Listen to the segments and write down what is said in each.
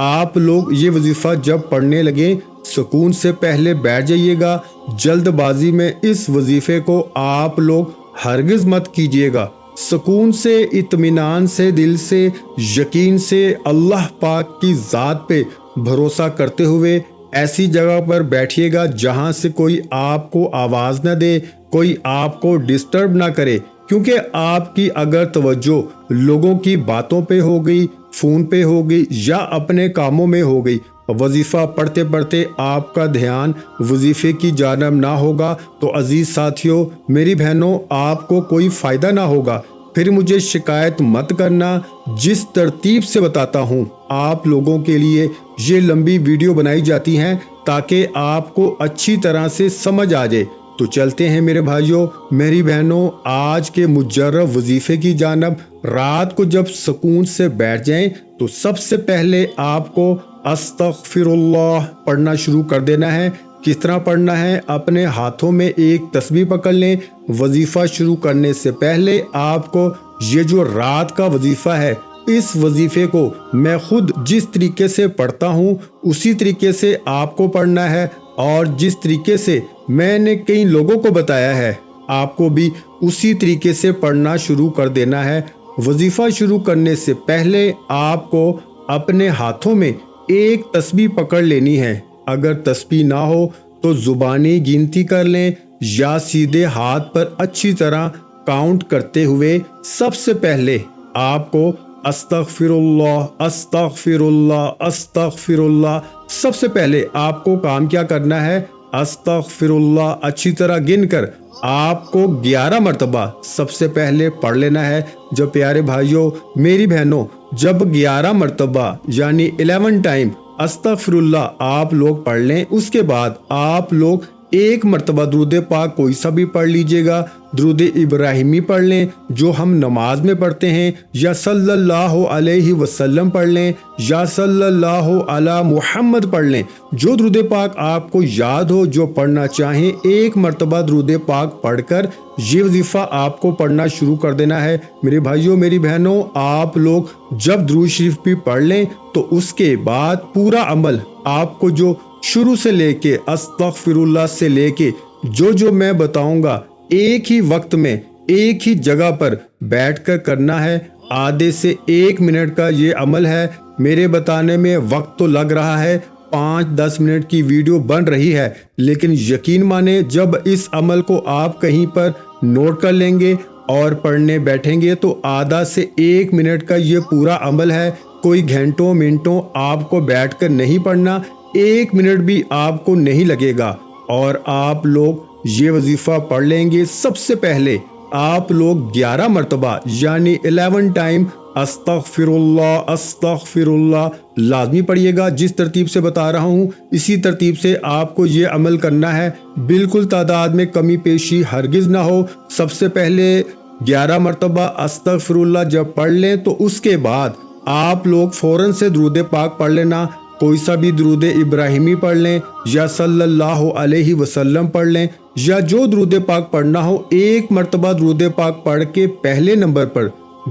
آپ لوگ یہ وظیفہ جب پڑھنے لگیں سکون سے پہلے بیٹھ جائیے گا۔ جلد بازی میں اس وظیفے کو آپ لوگ ہرگز مت کیجیے گا۔ سکون سے، اطمینان سے، دل سے، یقین سے، اللہ پاک کی ذات پہ بھروسہ کرتے ہوئے ایسی جگہ پر بیٹھیے گا جہاں سے کوئی آپ کو آواز نہ دے، کوئی آپ کو ڈسٹرب نہ کرے، کیونکہ آپ کی اگر توجہ لوگوں کی باتوں پہ ہو گئی، فون پہ ہو گئی یا اپنے کاموں میں ہو گئی، وظیفہ پڑھتے پڑھتے آپ کا دھیان وظیفے کی جانب نہ ہوگا تو عزیز ساتھیوں، میری بہنوں، آپ کو کوئی فائدہ نہ ہوگا۔ پھر مجھے شکایت مت کرنا۔ جس ترتیب سے بتاتا ہوں آپ لوگوں کے لیے یہ لمبی ویڈیو بنائی جاتی ہیں تاکہ آپ کو اچھی طرح سے سمجھ آ جائے۔ تو چلتے ہیں میرے بھائیوں، میری بہنوں، آج کے مجرب وظیفے کی جانب۔ رات کو جب سکون سے بیٹھ جائیں تو سب سے پہلے آپ کو استغفر اللہ پڑھنا شروع کر دینا ہے۔ کس طرح پڑھنا ہے؟ اپنے ہاتھوں میں ایک تسبیح پکڑ لیں۔ وظیفہ شروع کرنے سے پہلے آپ کو یہ جو رات کا وظیفہ ہے، اس وظیفے کو میں خود جس طریقے سے پڑھتا ہوں اسی طریقے سے آپ کو پڑھنا ہے، اور جس طریقے سے میں نے کئی لوگوں کو بتایا ہے آپ کو بھی اسی طریقے سے پڑھنا شروع کر دینا ہے۔ وظیفہ شروع کرنے سے پہلے آپ کو اپنے ہاتھوں میں ایک تسبیح پکڑ لینی ہے۔ اگر تسبیح نہ ہو تو زبانی گنتی کر لیں یا سیدھے ہاتھ پر اچھی طرح کاؤنٹ کرتے ہوئے سب سے پہلے آپ کو استغفر اللہ، استغفر اللہ، استغفر اللہ، سب سے پہلے آپ کو کام کیا کرنا ہے؟ استغفر اللہ اچھی طرح گن کر آپ کو 11 مرتبہ سب سے پہلے پڑھ لینا ہے۔ جو پیارے بھائیوں، میری بہنوں، جب 11 مرتبہ یعنی 11 ٹائم استغفر اللہ آپ لوگ پڑھ لیں، اس کے بعد آپ لوگ ایک مرتبہ درود پاک کوئی سا بھی پڑھ لیجئے گا۔ درود ابراہیمی پڑھ لیں جو ہم نماز میں پڑھتے ہیں، یا صلی اللہ علیہ وسلم پڑھ لیں، یا صلی اللہ علی محمد پڑھ لیں۔ جو درود پاک آپ کو یاد ہو، جو پڑھنا چاہیں، ایک مرتبہ درود پاک پڑھ کر یہ وظیفہ آپ کو پڑھنا شروع کر دینا ہے۔ میرے بھائیوں، میری بہنوں، آپ لوگ جب درود شریف بھی پڑھ لیں تو اس کے بعد پورا عمل آپ کو جو شروع سے لے کے استغفر اللہ سے لے کے جو میں بتاؤں گا ایک ہی وقت میں ایک ہی جگہ پر بیٹھ کر کرنا ہے۔ آدھے سے 1 منٹ کا یہ عمل ہے۔ میرے بتانے میں وقت تو لگ رہا ہے، 5-10 منٹ کی ویڈیو بن رہی ہے، لیکن یقین مانیں جب اس عمل کو آپ کہیں پر نوٹ کر لیں گے اور پڑھنے بیٹھیں گے تو آدھا سے 1 منٹ کا یہ پورا عمل ہے۔ کوئی گھنٹوں منٹوں آپ کو بیٹھ کر نہیں پڑھنا، 1 منٹ بھی آپ کو نہیں لگے گا، اور آپ لوگ یہ وظیفہ پڑھ لیں گے۔ سب سے پہلے آپ لوگ 11 مرتبہ یعنی 11 ٹائم استغفر اللہ، استغفر اللہ لازمی پڑھیے گا۔ جس ترتیب سے بتا رہا ہوں اسی ترتیب سے آپ کو یہ عمل کرنا ہے، بالکل تعداد میں کمی پیشی ہرگز نہ ہو۔ سب سے پہلے 11 مرتبہ استغفر اللہ جب پڑھ لیں تو اس کے بعد آپ لوگ فوراً سے درود پاک پڑھ لینا۔ کوئی سا بھی درود ابراہیمی پڑھ لیں، یا صلی اللہ علیہ وسلم پڑھ لیں، یا جو درود پاک پڑھنا ہو۔ ایک مرتبہ درود پاک پڑھ کے پہلے نمبر پر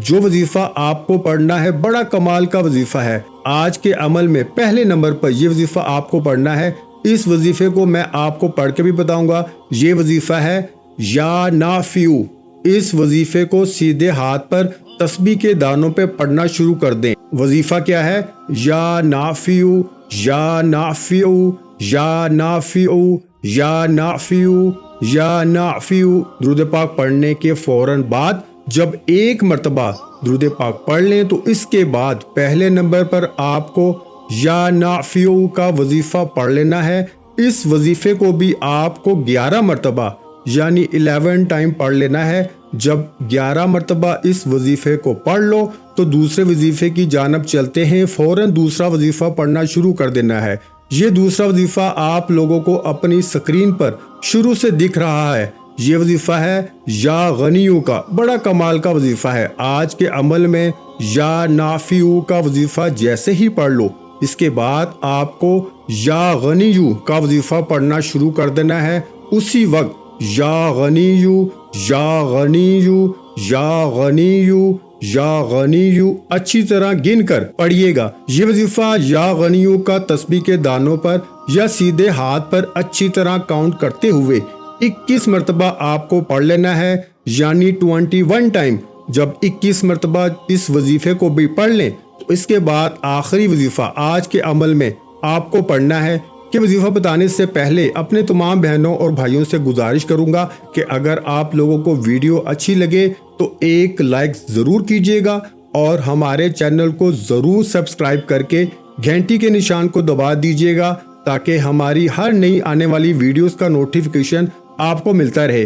جو وظیفہ آپ کو پڑھنا ہے، بڑا کمال کا وظیفہ ہے۔ آج کے عمل میں پہلے نمبر پر یہ وظیفہ آپ کو پڑھنا ہے۔ اس وظیفے کو میں آپ کو پڑھ کے بھی بتاؤں گا۔ یہ وظیفہ ہے یا نافیو۔ اس وظیفے کو سیدھے ہاتھ پر تسبیح کے دانوں پہ پڑھنا شروع کر دیں۔ وظیفہ کیا ہے؟ یا نافیو، یا نافیو، یا نافیو، یا نافیو، یا نافیو۔ درود پاک پڑھنے کے فوراً بعد جب 1 مرتبہ درود پاک پڑھ لیں تو اس کے بعد پہلے نمبر پر آپ کو یا نافیو کا وظیفہ پڑھ لینا ہے۔ اس وظیفے کو بھی آپ کو 11 مرتبہ یعنی 11 ٹائم پڑھ لینا ہے۔ جب 11 مرتبہ اس وظیفے کو پڑھ لو تو دوسرے وظیفے کی جانب چلتے ہیں۔ فوراً دوسرا وظیفہ پڑھنا شروع کر دینا ہے۔ یہ دوسرا وظیفہ آپ لوگوں کو اپنی سکرین پر شروع سے دکھ رہا ہے۔ یہ وظیفہ ہے یا غنیو کا، بڑا کمال کا وظیفہ ہے۔ آج کے عمل میں یا نافیو کا وظیفہ جیسے ہی پڑھ لو، اس کے بعد آپ کو یا غنیو کا وظیفہ پڑھنا شروع کر دینا ہے۔ اسی وقت یا غنیو، یا غنیو، یا غنیو، یا غنیو اچھی طرح گن کر پڑھیے گا۔ یہ وظیفہ یا غنیو کا تسبیح کے دانوں پر یا سیدھے ہاتھ پر اچھی طرح کاؤنٹ کرتے ہوئے 21 مرتبہ آپ کو پڑھ لینا ہے، یعنی 21 ٹائم۔ جب 21 مرتبہ اس وظیفے کو بھی پڑھ لیں تو اس کے بعد آخری وظیفہ آج کے عمل میں آپ کو پڑھنا ہے کہ وظیفہ بتانے سے پہلے اپنے تمام بہنوں اور بھائیوں سے گزارش کروں گا کہ اگر آپ لوگوں کو ویڈیو اچھی لگے تو ایک لائک ضرور کیجیے گا اور ہمارے چینل کو ضرور سبسکرائب کر کے گھنٹی کے نشان کو دبا دیجیے گا تاکہ ہماری ہر نئی آنے والی ویڈیوز کا نوٹیفیکیشن آپ کو ملتا رہے۔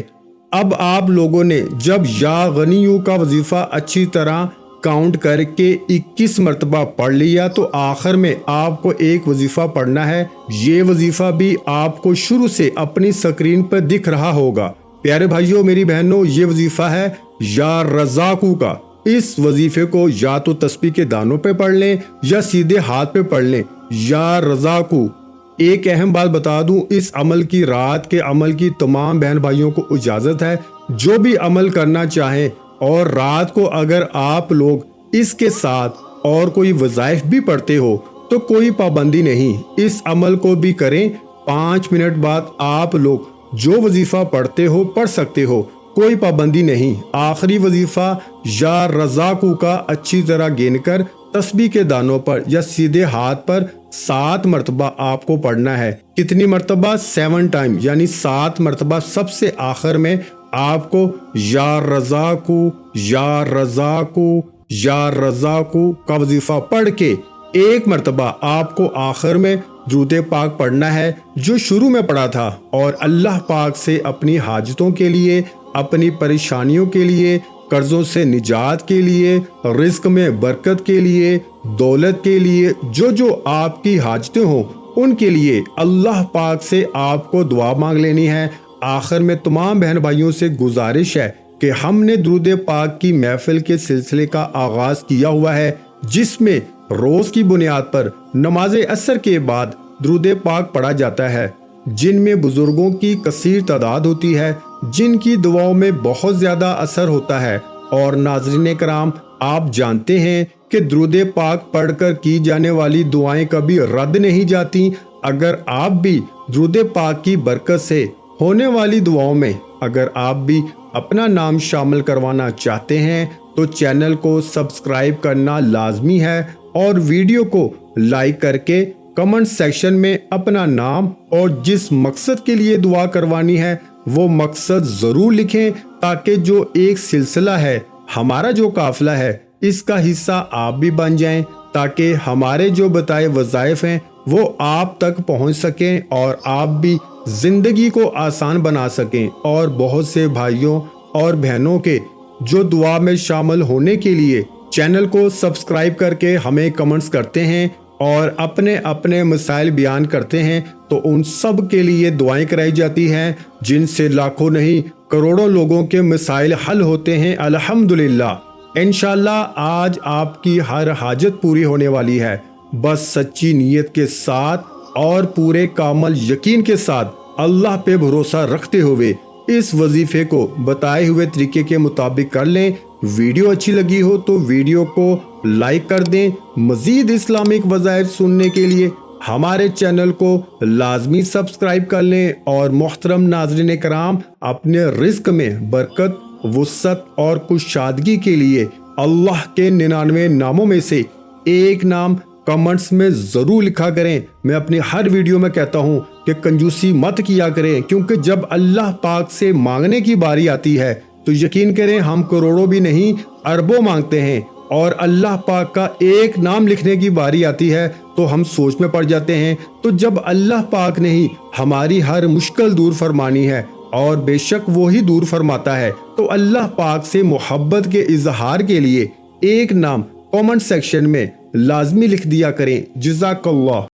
اب آپ لوگوں نے جب یا غنیو کا وظیفہ اچھی طرح کاؤنٹ کر کے 21 مرتبہ پڑھ لیا تو آخر میں آپ کو ایک وظیفہ پڑھنا ہے۔ یہ وظیفہ بھی آپ کو شروع سے اپنی سکرین پر دکھ رہا ہوگا۔ پیارے بھائیوں میری بہنوں، یہ وظیفہ ہے یا رزاقو کا۔ اس وظیفے کو یا تو تسبیح کے دانوں پہ پڑھ لیں یا سیدھے ہاتھ پہ پڑھ لیں، یا رزاقو۔ ایک اہم بات بتا دوں، اس عمل کی رات کے عمل کی تمام بہن بھائیوں کو اجازت ہے، جو بھی عمل کرنا چاہیں، اور رات کو اگر آپ لوگ اس کے ساتھ اور کوئی وظائف بھی پڑھتے ہو تو کوئی پابندی نہیں، اس عمل کو بھی کریں۔ 5 منٹ بعد آپ لوگ جو وظیفہ پڑھتے ہو پڑھ سکتے ہو، کوئی پابندی نہیں۔ آخری وظیفہ یا رزاقو کا اچھی طرح گن کر تسبیح کے دانوں پر یا سیدھے ہاتھ پر 7 مرتبہ آپ کو پڑھنا ہے۔ کتنی مرتبہ؟ 7 ٹائم، یعنی 7 مرتبہ سب سے آخر میں آپ کو یا رزاقو یا رزاقو یا رزاقو کا وظیفہ پڑھ کے ایک مرتبہ آپ کو آخر میں درود پاک پڑھنا ہے جو شروع میں پڑھا تھا، اور اللہ پاک سے اپنی حاجتوں کے لیے، اپنی پریشانیوں کے لیے، قرضوں سے نجات کے لیے، رزق میں برکت کے لیے، دولت کے لیے، جو آپ کی حاجتیں ہوں ان کے لیے اللہ پاک سے آپ کو دعا مانگ لینی ہے۔ آخر میں تمام بہن بھائیوں سے گزارش ہے کہ ہم نے درود پاک کی محفل کے سلسلے کا آغاز کیا ہوا ہے، جس میں روز کی بنیاد پر نماز عصر کے بعد درود پاک پڑھا جاتا ہے، جن میں بزرگوں کی کثیر تعداد ہوتی ہے، جن کی دعاؤں میں بہت زیادہ اثر ہوتا ہے۔ اور ناظرین کرام، آپ جانتے ہیں کہ درود پاک پڑھ کر کی جانے والی دعائیں کبھی رد نہیں جاتی۔ اگر آپ بھی درود پاک کی برکت سے ہونے والی دعاؤں میں اگر آپ بھی اپنا نام شامل کروانا چاہتے ہیں تو چینل کو سبسکرائب کرنا لازمی ہے، اور ویڈیو کو لائک کر کے کمنٹ سیکشن میں اپنا نام اور جس مقصد کے لیے دعا کروانی ہے وہ مقصد ضرور لکھیں، تاکہ جو ایک سلسلہ ہے، ہمارا جو قافلہ ہے، اس کا حصہ آپ بھی بن جائیں، تاکہ ہمارے جو بتائے وظائف ہیں وہ آپ تک پہنچ سکیں اور آپ بھی زندگی کو آسان بنا سکیں۔ اور بہت سے بھائیوں اور بہنوں کے جو دعا میں شامل ہونے کے لیے چینل کو سبسکرائب کر کے ہمیں کمنٹس کرتے ہیں اور اپنے مسائل بیان کرتے ہیں، تو ان سب کے لیے دعائیں کرائی جاتی ہیں، جن سے لاکھوں نہیں کروڑوں لوگوں کے مسائل حل ہوتے ہیں الحمدللہ۔ انشاءاللہ آج آپ کی ہر حاجت پوری ہونے والی ہے، بس سچی نیت کے ساتھ اور پورے کامل یقین کے ساتھ اللہ پہ بھروسہ رکھتے ہوئے اس وظیفے کو بتائے ہوئے طریقے کے مطابق کر لیں۔ ویڈیو اچھی لگی ہو تو ویڈیو کو لائک کر دیں۔ مزید اسلامک وظائف سننے کے لیے ہمارے چینل کو لازمی سبسکرائب کر لیں، اور محترم ناظرین کرام، اپنے رزق میں برکت، وسعت اور کشادگی کے لیے اللہ کے 99 ناموں میں سے ایک نام کمنٹس میں ضرور لکھا کریں۔ میں اپنی ہر ویڈیو میں کہتا ہوں کہ کنجوسی مت کیا کریں، کیونکہ جب اللہ پاک سے مانگنے کی باری آتی ہے تو یقین کریں ہم کروڑوں بھی نہیں اربوں مانگتے ہیں، اور اللہ پاک کا ایک نام لکھنے کی باری آتی ہے تو ہم سوچ میں پڑ جاتے ہیں۔ تو جب اللہ پاک نے ہی ہماری ہر مشکل دور فرمانی ہے، اور بے شک وہی دور فرماتا ہے، تو اللہ پاک سے محبت کے اظہار کے لیے ایک نام کامنٹ سیکشن میں لازمی لکھ دیا کریں۔ جزاک اللہ۔